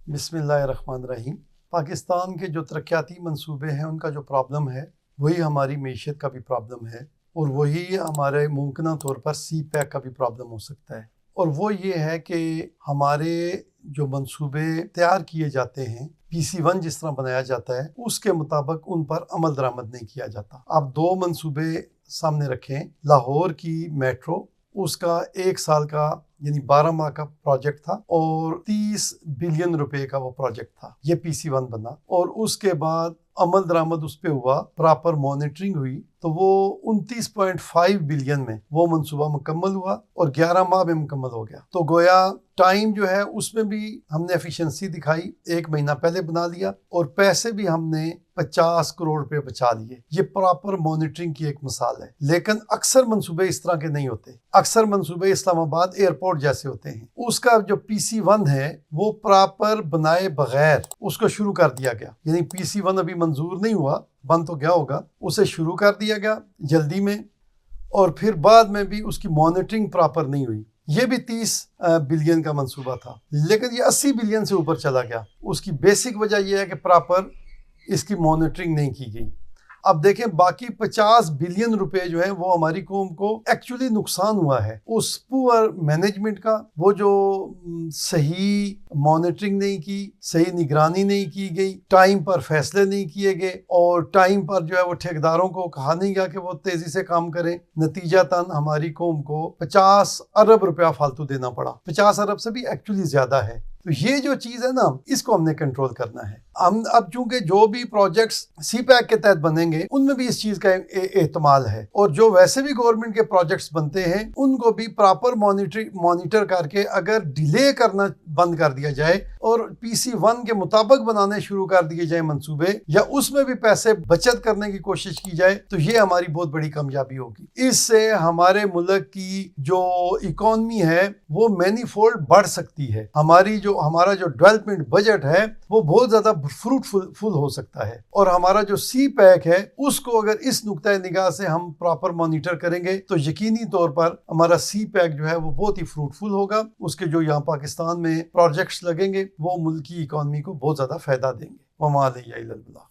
बिस्मिल्लाहिर्रहमानिर्रहीम। पाकिस्तान के जो तरक्याती मंसूबे हैं उनका जो प्रॉब्लम है वही हमारी मीशत का भी प्रॉब्लम है, और वही हमारे मुमकिन तौर पर सी पैक का भी प्रॉब्लम हो सकता है। और वो ये है कि हमारे जो मंसूबे तैयार किए जाते हैं, PC1 जिस तरह बनाया जाता है उसके मुताबिक उन पर अमल दरामद नहीं किया जाता। आप दो मंसूबे सामने रखें, लाहौर की मेट्रो, उसका 1 साल का यानी 12 माह का प्रोजेक्ट था और 30 बिलियन रुपए का वो प्रोजेक्ट था। ये PC1 बना और उसके बाद अमल दरामद उस पर हुआ, प्रॉपर मॉनिटरिंग हुई, तो वो 29.5 बिलियन में वो मंसूबा मुकम्मल हुआ और 11 माह में मुकम्मल हो गया। तो गोया टाइम जो है उसमें भी हमने एफिशिएंसी दिखाई, 1 महीना पहले बना लिया और पैसे भी हमने 50 करोड़ रुपए बचा लिए। ये प्रॉपर मॉनिटरिंग की एक मिसाल है। लेकिन अक्सर मंसूबे इस तरह के नहीं होते। अक्सर मंसूबे इस्लामाबाद एयरपोर्ट जैसे होते हैं। उसका जो PC1 है वो प्रॉपर बनाए बगैर उसको शुरू कर दिया गया, यानी PC1 अभी मंजूर नहीं हुआ, बंद तो गया होगा, उसे शुरू कर दिया गया जल्दी में, और फिर बाद में भी उसकी मॉनिटरिंग प्रॉपर नहीं हुई। ये भी 30 बिलियन का मंसूबा था, लेकिन ये 80 बिलियन से ऊपर चला गया। उसकी बेसिक वजह यह है कि प्रॉपर इसकी मॉनिटरिंग नहीं की गई। अब देखें, बाकी 50 बिलियन रुपए जो है वो हमारी कौम को एक्चुअली नुकसान हुआ है उस पुअर मैनेजमेंट का। वो जो सही मॉनिटरिंग नहीं की, सही निगरानी नहीं की गई, टाइम पर फैसले नहीं किए गए और टाइम पर जो है वो ठेकेदारों को कहा नहीं गया कि वो तेजी से काम करें। नतीजतन हमारी कौम को 50 अरब रुपया फालतू देना पड़ा। 50 अरब से भी एक्चुअली ज्यादा है। तो ये जो चीज है ना, इसको हमने कंट्रोल करना है। हम अब चूंकि जो भी प्रोजेक्ट्स CPEC के तहत बनेंगे उनमें भी इस चीज का एहतमाल है, और जो वैसे भी गवर्नमेंट के प्रोजेक्ट्स बनते हैं उनको भी प्रॉपर मॉनिटर करके अगर डिले करना बंद कर दिया जाए और PC1 के मुताबिक बनाने शुरू कर दिए जाए मंसूबे, या उसमें भी पैसे बचत करने की कोशिश की जाए, तो ये हमारी बहुत बड़ी कामयाबी होगी। इससे हमारे मुल्क की जो इकोनॉमी है वो मैनीफोल्ड बढ़ सकती है। हमारा जो डेवलपमेंट बजट है वो बहुत ज्यादा फ्रूटफुल हो सकता है। और हमारा जो CPEC है उसको अगर इस नुक्ता निगाह से हम प्रॉपर मॉनिटर करेंगे तो यकीनी तौर पर हमारा CPEC जो है वो बहुत ही फ्रूटफुल होगा। उसके जो यहाँ पाकिस्तान में प्रोजेक्ट्स लगेंगे वो मुल्क की इकोनॉमी को बहुत ज्यादा फायदा देंगे। वमा अलैया इल्लल बलाग।